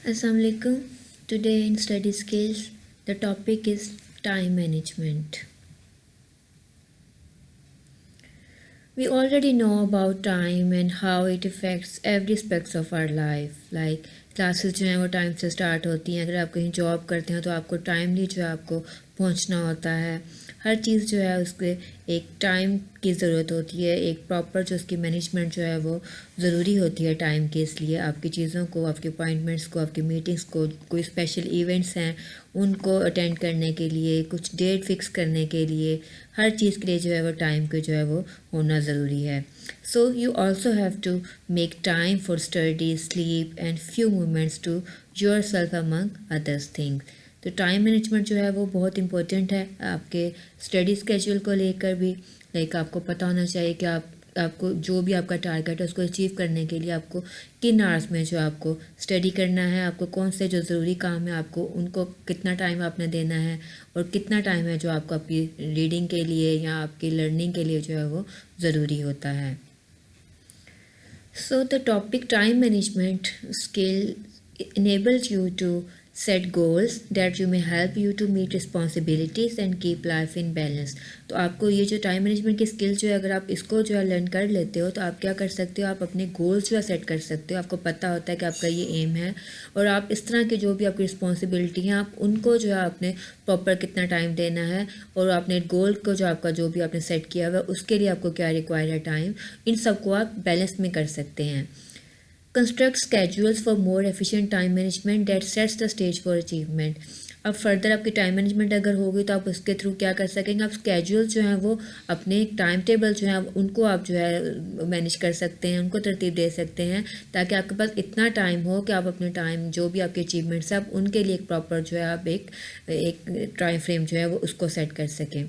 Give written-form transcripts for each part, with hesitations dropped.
Assalamualaikum. Today in study skills, the topic is time management. We already know about time and how it affects every aspects of our life. Like classes जो हैं वो time से start होती हैं. अगर आप कहीं job करते हैं तो आपको टाइमली जो है आपको पहुंचना होता है. हर चीज़ जो है उसके एक टाइम की ज़रूरत होती है. एक प्रॉपर जो उसकी मैनेजमेंट जो है वो ज़रूरी होती है टाइम के. इसलिए आपकी चीज़ों को, आपके अपॉइंटमेंट्स को, आपकी मीटिंग्स को, कोई स्पेशल इवेंट्स हैं उनको अटेंड करने के लिए, कुछ डेट फिक्स करने के लिए, हर चीज़ के लिए जो है वो टाइम को जो है वो होना ज़रूरी है. So you also have to make time for study, sleep and few moments to yourself among others things. तो टाइम मैनेजमेंट जो है वो बहुत इंपॉर्टेंट है आपके स्टडी स्केड्यूल को लेकर भी. लाइक आपको पता होना चाहिए कि आपको जो भी आपका टारगेट है उसको अचीव करने के लिए आपको किन आवर्स में जो आपको स्टडी करना है, आपको कौन से जो ज़रूरी काम है आपको उनको कितना टाइम आपने देना है, और कितना टाइम है जो आपको आपकी रीडिंग के लिए या आपकी लर्निंग के लिए जो है वो ज़रूरी होता है. So the topic time management skill enables you to set goals that you may help you to meet responsibilities and keep life in balance. तो आपको ये जो टाइम मैनेजमेंट की स्किल जो है अगर आप इसको जो है लर्न कर लेते हो तो आप क्या कर सकते हो, आप अपने गोल्स जो है सेट कर सकते हो. आपको पता होता है कि आपका ये एम है और आप इस तरह की जो भी आपकी रिस्पॉन्सिबिलिटी हैं आप उनको जो है आपने प्रॉपर कितना टाइम देना है, और आपने गोल को जो आपका जो भी आपने सेट किया हुआ है उसके लिए आपको क्या रिक्वायर है टाइम, इन सबको आप बैलेंस में कर सकते हैं. Construct schedules for more efficient time management that sets the stage for achievement. अब फर्दर आपकी टाइम मैनेजमेंट अगर होगी तो आप उसके थ्रू क्या कर सकेंगे, आप स्केड्यूल जो हैं वो अपने टाइम टेबल जो हैं उनको आप जो है मैनेज कर सकते हैं, उनको तरतीब दे सकते हैं ताकि आपके पास इतना टाइम हो कि आप अपने टाइम जो भी आपके अचीवमेंट्स हैं आप उनके लिए एक प्रॉपर जो है आप एक टाइम फ्रेम जो है वो उसको सेट कर सकें.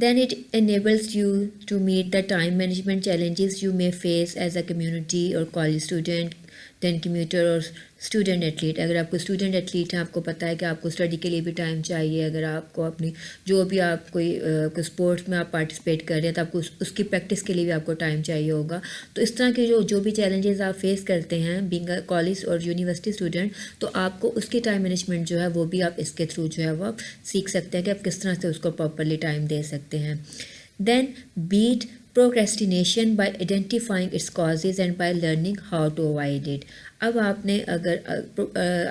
Then it enables you to meet the time management challenges you may face as a community or college student, then commuter or student athlete. अगर आपको स्टूडेंट एथलीट हैं, आपको पता है कि आपको स्टडी के लिए भी टाइम चाहिए. अगर आपको अपनी जो भी आप कोई स्पोर्ट्स में आप पार्टिसिपेट कर रहे हैं तो आपको उसकी प्रैक्टिस के लिए भी आपको टाइम चाहिए होगा. तो इस तरह के जो भी चैलेंजेस आप फेस करते हैं बीइंग अ कॉलेज और यूनिवर्सिटी स्टूडेंट, तो आपको उसकी टाइम मैनेजमेंट जो है वो भी आप इसके थ्रू जो है वो आप सीख सकते हैं कि आप किस तरह से उसको प्रॉपरली टाइम दे सकते हैं. Then beat procrastination by identifying its causes and by learning how to avoid it. अब आपने अगर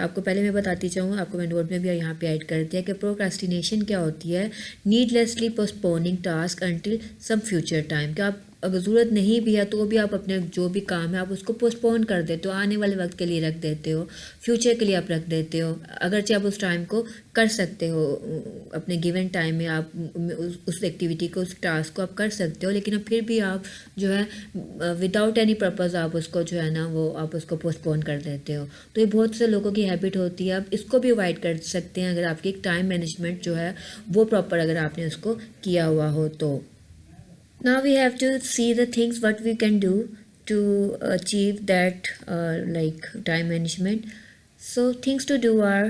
आपको पहले मैं बताती चाहूँ, आपको मैं नोट में भी यहाँ पे ऐड कर दिया कि प्रोक्रेस्टिनेशन क्या होती है. Needlessly postponing task until some future time. कि आप अगर ज़रूरत नहीं भी है तो भी आप अपने जो भी काम है आप उसको पोस्टपोन कर देते हो, आने वाले वक्त के लिए रख देते हो, फ्यूचर के लिए आप रख देते हो. अगरचे आप उस टाइम को कर सकते हो, अपने गिवन टाइम में आप उस एक्टिविटी को, उस टास्क को आप कर सकते हो, लेकिन अब फिर भी आप जो है विदाउट एनी पर्पज़ आप उसको जो है ना वो आप उसको पोस्टपोन कर देते हो. तो ये बहुत से लोगों की हैबिट होती है. आप इसको भी अवॉइड कर सकते हैं अगर आपकी टाइम मैनेजमेंट जो है वो प्रॉपर अगर आपने उसको किया हुआ हो तो. Now we have to see the things what we can do to achieve that like time management. So things to do are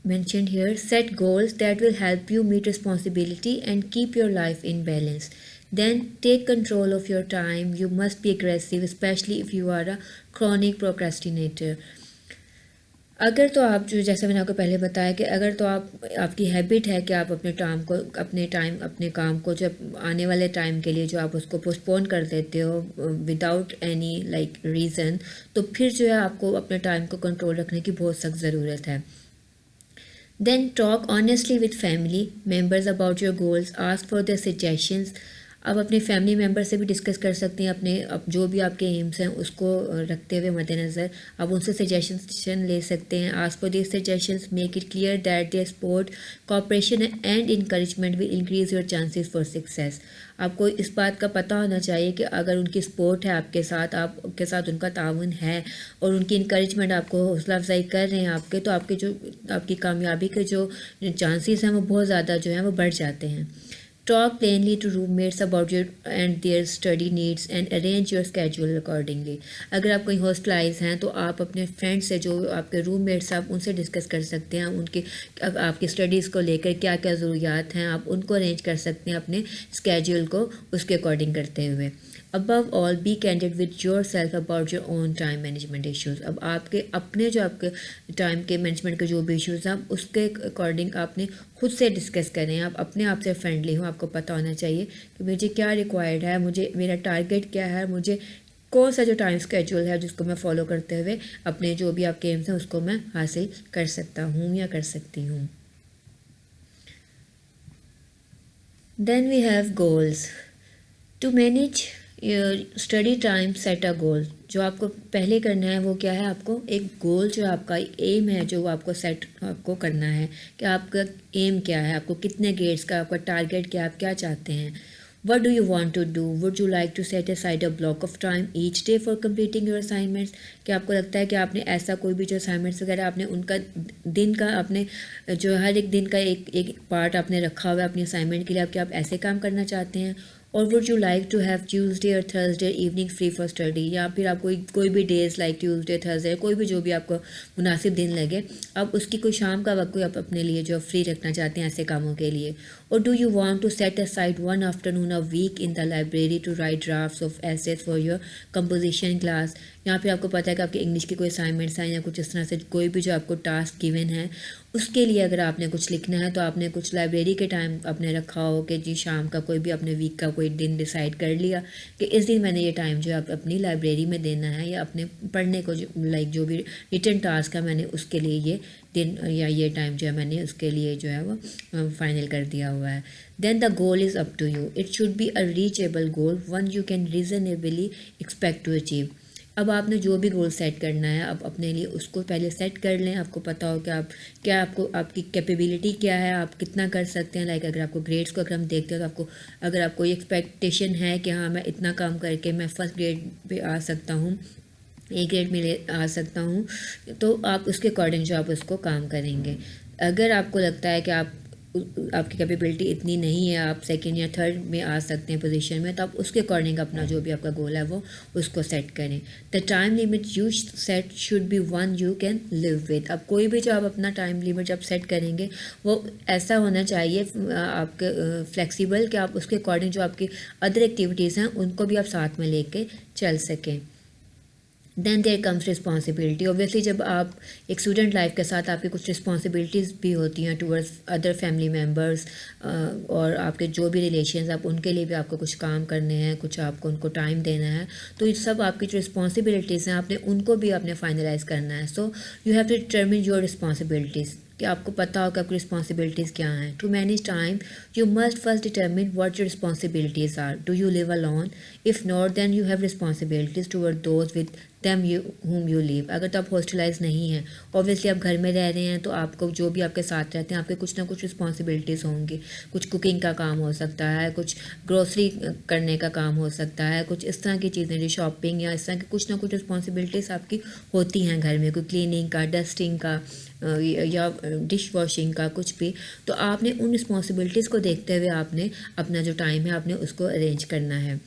mentioned here. Set goals that will help you meet responsibility and keep your life in balance. Then take control of your time. You must be aggressive, especially if you are a chronic procrastinator. अगर तो आप जो, जैसे मैंने आपको पहले बताया कि अगर तो आपकी हैबिट है कि आप अपने काम को जब आने वाले टाइम के लिए जो आप उसको पोस्टपोन कर देते हो विदाउट एनी लाइक रीज़न, तो फिर जो है आपको अपने टाइम को कंट्रोल रखने की बहुत सख्त ज़रूरत है. Then talk honestly with family members about your goals. Ask for their suggestions. आप अपने फैमिली मेम्बर से भी डिस्कस कर सकते हैं अपने जो भी आपके एम्स हैं उसको रखते हुए मद्देनज़र आप उनसे सजेशन ले सकते हैं. Ask for this suggestions. Make it clear that their support, cooperation and encouragement will increase your chances for success. आपको इस बात का पता होना चाहिए कि अगर उनकी सपोर्ट है आपके साथ उनका ताउन है और उनकी इंकरेजमेंट आपको हौसला अफजाई कर रहे हैं आपके, तो आपकी कामयाबी के जो चांसेस हैं वो बहुत ज़्यादा जो हैं वो बढ़ जाते हैं. Talk plainly to roommates about your and their study needs and arrange your schedule accordingly. अगर आप कहीं हॉस्टलाइज हैं तो आप अपने फ्रेंड्स से, जो आपके रूममेट्स, आप उनसे डिस्कस कर सकते हैं उनके आपकी स्टडीज़ को लेकर क्या क्या ज़रूरियात हैं, आप उनको अरेंज कर सकते हैं अपने स्केड्यूल को उसके अकॉर्डिंग करते हुए। Above all B candid with your self about your own time management issues. अब आपके अपने जो आपके टाइम के मैनेजमेंट के जो भी इश्यूज़ हैं उसके अकॉर्डिंग आपने खुद से डिस्कस करें। आप अपने आप से फ्रेंडली हो, आपको पता होना चाहिए कि मुझे क्या रिक्वायर्ड है, मुझे मेरा टारगेट क्या है, मुझे कौन सा जो टाइम स्केड्यूल है जिसको मैं फॉलो करते हुए अपने जो भी आपके एम्स हैं उसको मैं हासिल कर सकता हूँ या कर सकती हूँ। Then we have goals. To manage study time set a goal. जो आपको पहले करना है वो क्या है, आपको एक गोल जो आपका एम है जो आपको सेट आपको करना है कि आपका एम क्या है, आपको कितने ग्रेड्स का, आपका टारगेट क्या, आप क्या चाहते हैं। What do you want to do? Would you like to set aside a block of time each day for completing your assignments? क्या आपको लगता है कि आपने ऐसा कोई भी जो असाइनमेंट्स वगैरह आपने उनका दिन का आपने जो हर एक दिन का एक एक पार्ट आपने रखा हुआ है अपनी असाइनमेंट के लिए, आप क्या आप ऐसे काम करना चाहते हैं? और would you like to have Tuesday और Thursday evening free for study, या फिर आप कोई भी डेज लाइक ट्यूसडे थर्सडे कोई भी जो भी आपको मुनासिब दिन लगे, आप उसकी कोई शाम का वक्त कोई आप अपने लिए जो फ्री रखना चाहते हैं ऐसे कामों के लिए। और do you want to set aside one afternoon a week in the library to write drafts of essays for your composition class. यहाँ पे आपको पता है कि आपके इंग्लिश के कोई असाइनमेंट्स हैं या कुछ इस तरह से कोई भी जो आपको टास्क गिवन है उसके लिए अगर आपने कुछ लिखना है तो आपने कुछ लाइब्रेरी के टाइम आपने रखा हो कि जी शाम का कोई भी अपने वीक का कोई दिन डिसाइड कर लिया कि इस दिन मैंने ये टाइम जो है अपनी लाइब्रेरी में देना है या अपने पढ़ने को जो भी रिटन टास्क है मैंने उसके लिए ये दिन या ये टाइम जो है मैंने उसके लिए जो है वो फाइनल कर दिया हुआ है। Then the goal is up to you. It should be a reachable goal, one you can reasonably expect to achieve. अब आपने जो भी गोल सेट करना है अब अपने लिए उसको पहले सेट कर लें। आपको पता हो कि आप क्या, आपको आपकी कैपेबिलिटी क्या है, आप कितना कर सकते हैं। लाइक अगर आपको ग्रेड्स को अगर हम देखते हैं तो आपको अगर आपको ये एक्सपेक्टेशन है कि हाँ मैं इतना काम करके मैं फर्स्ट ग्रेड पे आ सकता हूँ, ए ग्रेड में आ सकता हूँ, तो आप उसके अकॉर्डिंग जो आप उसको काम करेंगे। अगर आपको लगता है कि आपकी कैपेबिलिटी इतनी नहीं है, आप सेकंड या थर्ड में आ सकते हैं पोजीशन में, तो आप उसके अकॉर्डिंग अपना जो भी आपका गोल है वो उसको सेट करें। The time limit you set should be one you can live with. अब कोई भी जो आप अपना टाइम लिमिट जब सेट करेंगे वो ऐसा होना चाहिए आपके फ्लेक्सिबल कि आप उसके अकॉर्डिंग जो आपकी अदर एक्टिविटीज़ हैं उनको भी आप साथ में लेके चल सकें। Then there comes responsibility. Obviously जब आप एक स्टूडेंट लाइफ के साथ आपकी कुछ रिस्पॉन्सिबिलिटीज़ भी होती हैं टूवर्ड्स अदर फैमिली मेम्बर्स और आपके जो भी रिलेशंस आप उनके लिए भी आपको कुछ काम करने हैं, कुछ आपको उनको टाइम देना है, तो ये सब आपकी जो रिस्पॉन्सिबिलिटीज़ हैं आपने उनको भी आपने फाइनलाइज करना है। So you have to determine your responsibilities कि आपको पता हो कि आपकी रिस्पॉन्सिबिलिटीज़ क्या हैं। To manage time you must first determine what your responsibilities are. Do you live alone? If not then you have responsibilities toward those with them you whom you live। अगर तो आप हॉस्टलाइज नहीं हैं, ऑब्वियसली आप घर में रह रहे हैं, तो आपको जो भी आपके साथ रहते हैं आपके कुछ ना कुछ रिस्पॉन्सिबिलिटीज़ होंगी। कुछ कुकिंग का काम हो सकता है, कुछ ग्रोसरी करने का काम हो सकता है, कुछ इस तरह की चीज़ें जो शॉपिंग या इस तरह की कुछ ना कुछ रिस्पॉन्सिबिलिटीज़ आपकी होती हैं घर में, कोई क्लीनिंग का, डस्टिंग का या डिश वॉशिंग का, कुछ भी। तो आपने उन रिस्पॉन्सिबिलिटीज़ को देखते हुए आपने अपना जो टाइम है आपने उसको अरेंज करना है।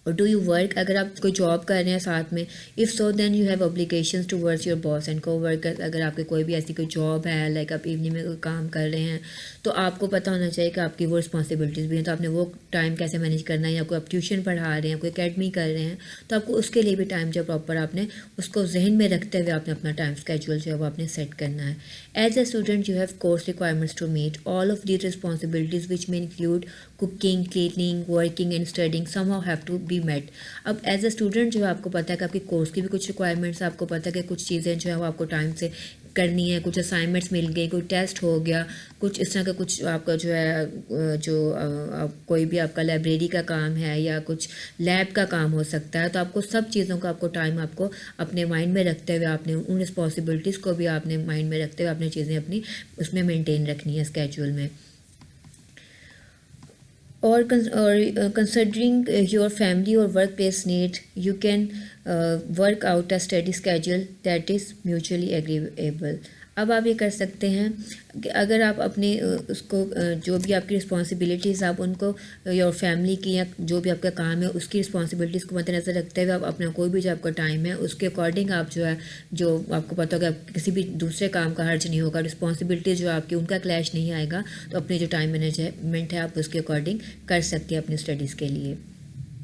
और डू यू वर्क? अगर आप कोई जॉब कर रहे हैं साथ में, if so then you have obligations towards your boss and coworkers. अगर आपके कोई भी ऐसी कोई जॉब है, लाइक आप इवनिंग में कोई काम कर रहे हैं, तो आपको पता होना चाहिए कि आपकी वो रिस्पॉन्सिबिलिटीज़ भी हैं, तो आपने वो टाइम कैसे मैनेज करना है। या कोई आप ट्यूशन पढ़ा रहे हैं, कोई अकेडमी कर रहे हैं, तो आपको उसके लिए भी टाइम जो प्रॉपर आपने उसको जहन में रखते हुए आपने अपना टाइम स्केड्यूल जो है वो आपने सेट करना है। As a student you have course requirements to meet all of these responsibilities which may include cooking, cleaning, working and studying somehow have to be met. अब एज अ स्टूडेंट जो है आपको पता है कि आपकी कोर्स की भी कुछ रिक्वायरमेंट्स, आपको पता है कि कुछ चीज़ें जो है वो आपको टाइम से करनी है, कुछ असाइनमेंट्स मिल गई, कोई टेस्ट हो गया, कुछ इस तरह का कुछ आपका जो है कोई भी आपका लाइब्रेरी का काम है या कुछ लैब का काम हो सकता है। तो आपको सब चीज़ों का आपको टाइम आपको अपने माइंड में रखते हुए आपने उन रिस्पॉन्सिबिलिटीज़ को भी आपने माइंड में रखते हुए आपने चीज़ें अपनी उसमें मेनटेन रखनी है स्केड्यूल में। or considering your family or workplace need, you can work out a study schedule that is mutually agreeable। अब आप ये कर सकते हैं कि अगर आप अपने उसको जो भी आपकी रिस्पॉन्सिबिलिटीज़ आप उनको योर फैमिली की या जो भी आपका काम है उसकी रिस्पॉन्सिबिलिटीज़ को मद्देनज़र रखते हुए आप अपना कोई भी जो आपका टाइम है उसके अकॉर्डिंग आप जो है, जो आपको पता होगा किसी भी दूसरे काम का हर्ज नहीं होगा, रिस्पॉन्सिबिलिटीज़ जो आपकी उनका क्लैश नहीं आएगा, तो अपने जो टाइम मैनेजमेंट है आप उसके अकॉर्डिंग कर सकते हैं अपनी स्टडीज़ के लिए।